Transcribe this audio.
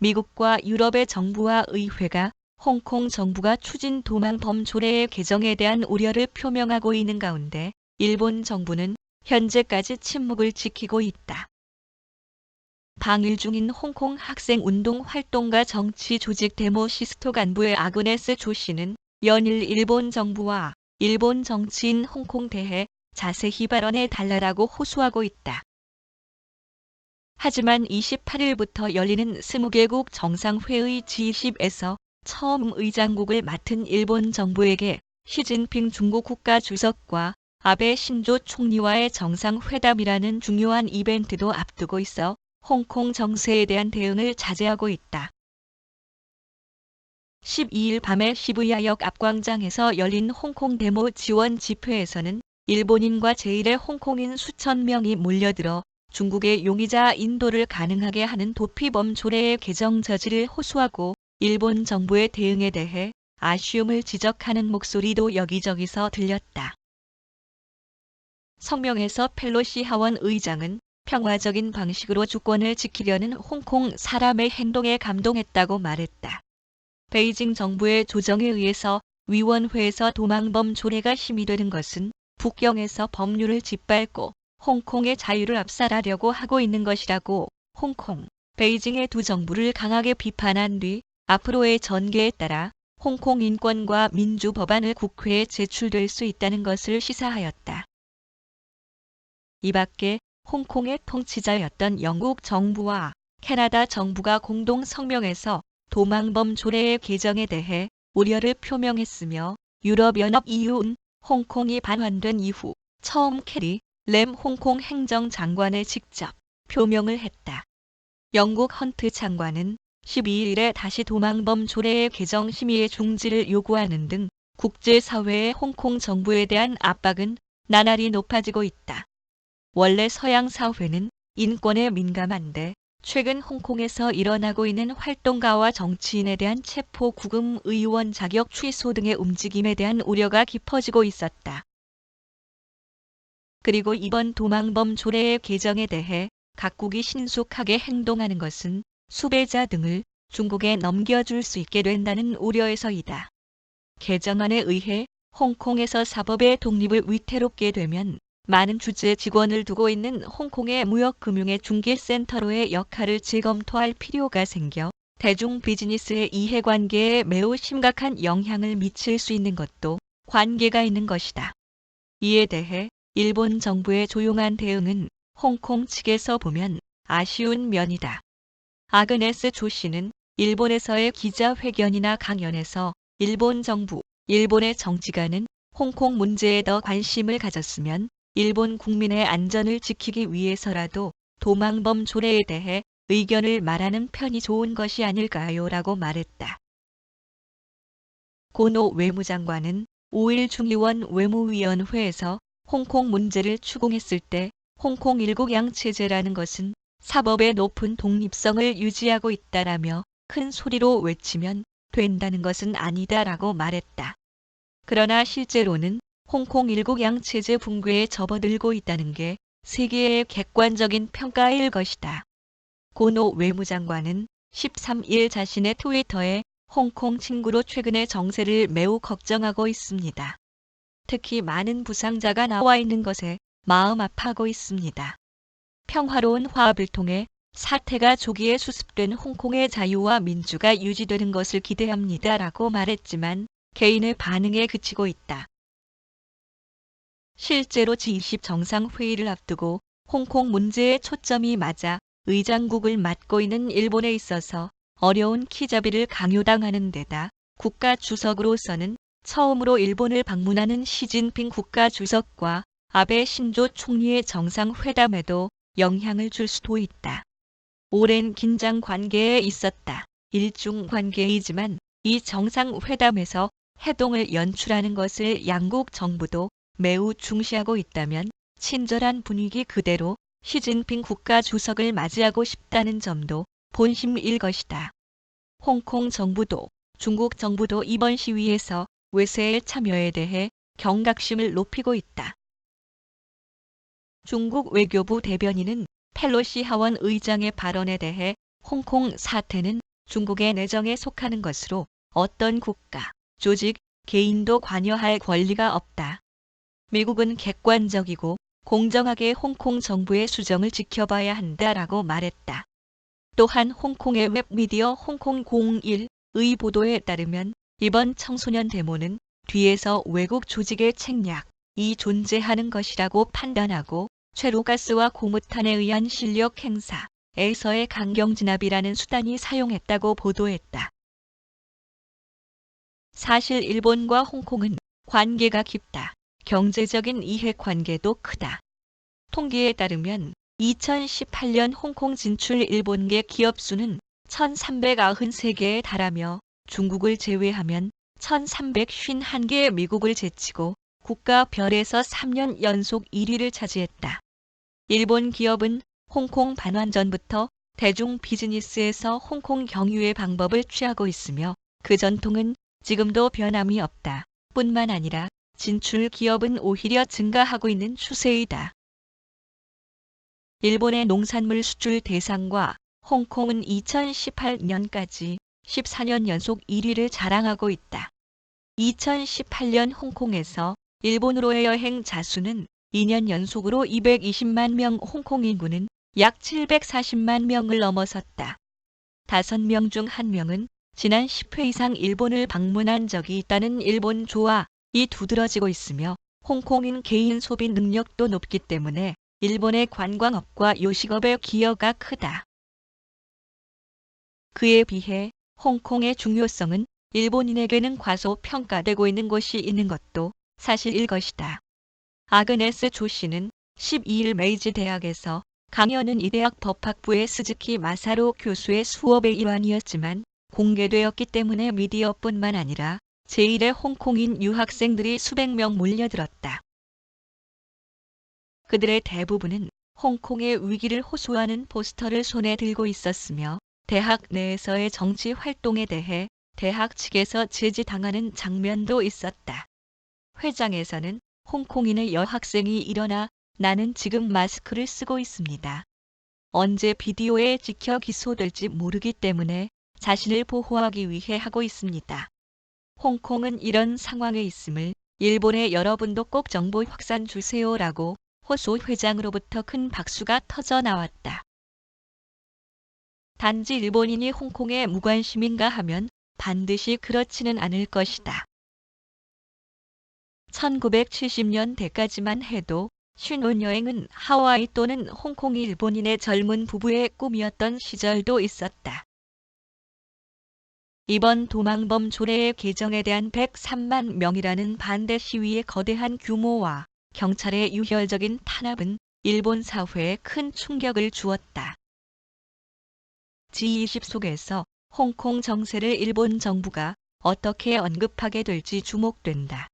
미국과 유럽의 정부와 의회가 홍콩 정부가 추진 도망범 조례의 개정에 대한 우려를 표명하고 있는 가운데 일본 정부는 현재까지 침묵을 지키고 있다. 방일 중인 홍콩 학생운동 활동가 정치 조직 데모시스토 간부의 아그네스 조 씨는 연일 일본 정부와 일본 정치인 홍콩 대해 자세히 발언해 달라고 호소하고 있다. 하지만 28일부터 열리는 20개국 정상회의 G20에서 처음 의장국을 맡은 일본 정부에게 시진핑 중국 국가주석과 아베 신조 총리와의 정상회담이라는 중요한 이벤트도 앞두고 있어 홍콩 정세에 대한 대응을 자제하고 있다. 12일 밤에 시부야역 앞광장에서 열린 홍콩 데모 지원 집회에서는 일본인과 제1의 홍콩인 수천 명이 몰려들어 중국의 용의자 인도를 가능하게 하는 도피범 조례의 개정 저지를 호소하고 일본 정부의 대응에 대해 아쉬움을 지적하는 목소리도 여기저기서 들렸다. 성명에서 펠로시 하원 의장은 평화적인 방식으로 주권을 지키려는 홍콩 사람의 행동에 감동했다고 말했다. 베이징 정부의 조정에 의해서 위원회에서 도망범 조례가 심의되는 것은 북경에서 법률을 짓밟고 홍콩의 자유를 압살하려고 하고 있는 것이라고 홍콩, 베이징의 두 정부를 강하게 비판한 뒤 앞으로의 전개에 따라 홍콩 인권과 민주 법안을 국회에 제출될 수 있다는 것을 시사하였다. 이 밖에 홍콩의 통치자였던 영국 정부와 캐나다 정부가 공동 성명에서 도망범 조례의 개정에 대해 우려를 표명했으며 유럽연합 EU는 홍콩이 반환된 이후 처음 캐리 램 홍콩 행정장관에 직접 표명을 했다. 영국 헌트 장관은 12일에 다시 도망범 조례의 개정 심의의 중지를 요구하는 등 국제사회의 홍콩 정부에 대한 압박은 나날이 높아지고 있다. 원래 서양 사회는 인권에 민감한데 최근 홍콩에서 일어나고 있는 활동가와 정치인에 대한 체포 구금 의원 자격 취소 등의 움직임에 대한 우려가 깊어지고 있었다. 그리고 이번 도망범 조례의 개정에 대해 각국이 신속하게 행동하는 것은 수배자 등을 중국에 넘겨줄 수 있게 된다는 우려에서이다. 개정안에 의해 홍콩에서 사법의 독립을 위태롭게 되면 많은 주재 직원을 두고 있는 홍콩의 무역금융의 중개센터로의 역할을 재검토할 필요가 생겨 대중 비즈니스의 이해관계에 매우 심각한 영향을 미칠 수 있는 것도 관계가 있는 것이다. 이에 대해 일본 정부의 조용한 대응은 홍콩 측에서 보면 아쉬운 면이다. 아그네스 조 씨는 일본에서의 기자회견이나 강연에서 일본 정부, 일본의 정치가는 홍콩 문제에 더 관심을 가졌으면 일본 국민의 안전을 지키기 위해서라도 도망범 조례에 대해 의견을 말하는 편이 좋은 것이 아닐까요? 라고 말했다. 고노 외무장관은 5일 중의원 외무위원회에서 홍콩 문제를 추궁했을 때 홍콩 일국양 체제라는 것은 사법의 높은 독립성을 유지하고 있다라며 큰 소리로 외치면 된다는 것은 아니다라고 말했다. 그러나 실제로는 홍콩 일국양 체제 붕괴에 접어들고 있다는 게 세계의 객관적인 평가일 것이다. 고노 외무장관은 13일 자신의 트위터에 홍콩 친구로 최근의 정세를 매우 걱정하고 있습니다. 특히 많은 부상자가 나와 있는 것에 마음 아파하고 있습니다. 평화로운 화합을 통해 사태가 조기에 수습된 홍콩의 자유와 민주가 유지되는 것을 기대합니다라고 말했지만 개인의 반응에 그치고 있다. 실제로 G20 정상회의를 앞두고 홍콩 문제에 초점이 맞아 의장국을 맡고 있는 일본에 있어서 어려운 키잡이를 강요당하는 데다 국가주석으로서는 처음으로 일본을 방문하는 시진핑 국가주석과 아베 신조 총리의 정상회담에도 영향을 줄 수도 있다. 오랜 긴장 관계에 있었다. 일중 관계이지만 이 정상회담에서 해동을 연출하는 것을 양국 정부도 매우 중시하고 있다면 친절한 분위기 그대로 시진핑 국가주석을 맞이하고 싶다는 점도 본심일 것이다. 홍콩 정부도 중국 정부도 이번 시위에서 외세의 참여에 대해 경각심을 높이고 있다. 중국 외교부 대변인은 펠로시 하원 의장의 발언에 대해 홍콩 사태는 중국의 내정에 속하는 것으로 어떤 국가, 조직, 개인도 관여할 권리가 없다. 미국은 객관적이고 공정하게 홍콩 정부의 수정을 지켜봐야 한다라고 말했다. 또한 홍콩의 웹미디어 홍콩01의 보도에 따르면 이번 청소년 데모는 뒤에서 외국 조직의 책략이 존재하는 것이라고 판단하고 최루가스와 고무탄에 의한 실력 행사에서의 강경진압이라는 수단이 사용했다고 보도했다. 사실 일본과 홍콩은 관계가 깊다. 경제적인 이해관계도 크다. 통계에 따르면 2018년 홍콩 진출 일본계 기업 수는 1,393개에 달하며 중국을 제외하면 1,351개, 미국을 제치고 국가별에서 3년 연속 1위를 차지했다. 일본 기업은 홍콩 반환 전부터 대중 비즈니스에서 홍콩 경유의 방법을 취하고 있으며 그 전통은 지금도 변함이 없다. 뿐만 아니라 진출 기업은 오히려 증가하고 있는 추세이다. 일본의 농산물 수출 대상과 홍콩은 2018년까지 14년 연속 1위를 자랑하고 있다. 2018년 홍콩에서 일본으로의 여행자 수는 2년 연속으로 220만 명, 홍콩 인구는 약 740만 명을 넘어섰다. 5명 중 1명은 지난 10회 이상 일본을 방문한 적이 있다는 일본 조화이 두드러지고 있으며 홍콩인 개인 소비 능력도 높기 때문에 일본의 관광업과 요식업의 기여가 크다. 그에 비해 홍콩의 중요성은 일본인에게는 과소평가되고 있는 곳이 있는 것도 사실일 것이다. 아그네스 조 씨는 12일 메이지 대학에서 강연은 이 대학 법학부의 스즈키 마사로 교수의 수업의 일환이었지만 공개되었기 때문에 미디어뿐만 아니라 제1의 홍콩인 유학생들이 수백 명 몰려들었다. 그들의 대부분은 홍콩의 위기를 호소하는 포스터를 손에 들고 있었으며 대학 내에서의 정치 활동에 대해 대학 측에서 제지당하는 장면도 있었다. 회장에서는 홍콩인의 여학생이 일어나 나는 지금 마스크를 쓰고 있습니다. 언제 비디오에 찍혀 기소될지 모르기 때문에 자신을 보호하기 위해 하고 있습니다. 홍콩은 이런 상황에 있음을 일본의 여러분도 꼭 정보 확산 주세요라고 호소 회장으로부터 큰 박수가 터져 나왔다. 단지 일본인이 홍콩에 무관심인가 하면 반드시 그렇지는 않을 것이다. 1970년대까지만 해도 신혼여행은 하와이 또는 홍콩이 일본인의 젊은 부부의 꿈이었던 시절도 있었다. 이번 도망범 조례의 개정에 대한 103만 명이라는 반대 시위의 거대한 규모와 경찰의 유혈적인 탄압은 일본 사회에 큰 충격을 주었다. G20 속에서 홍콩 정세를 일본 정부가 어떻게 언급하게 될지 주목된다.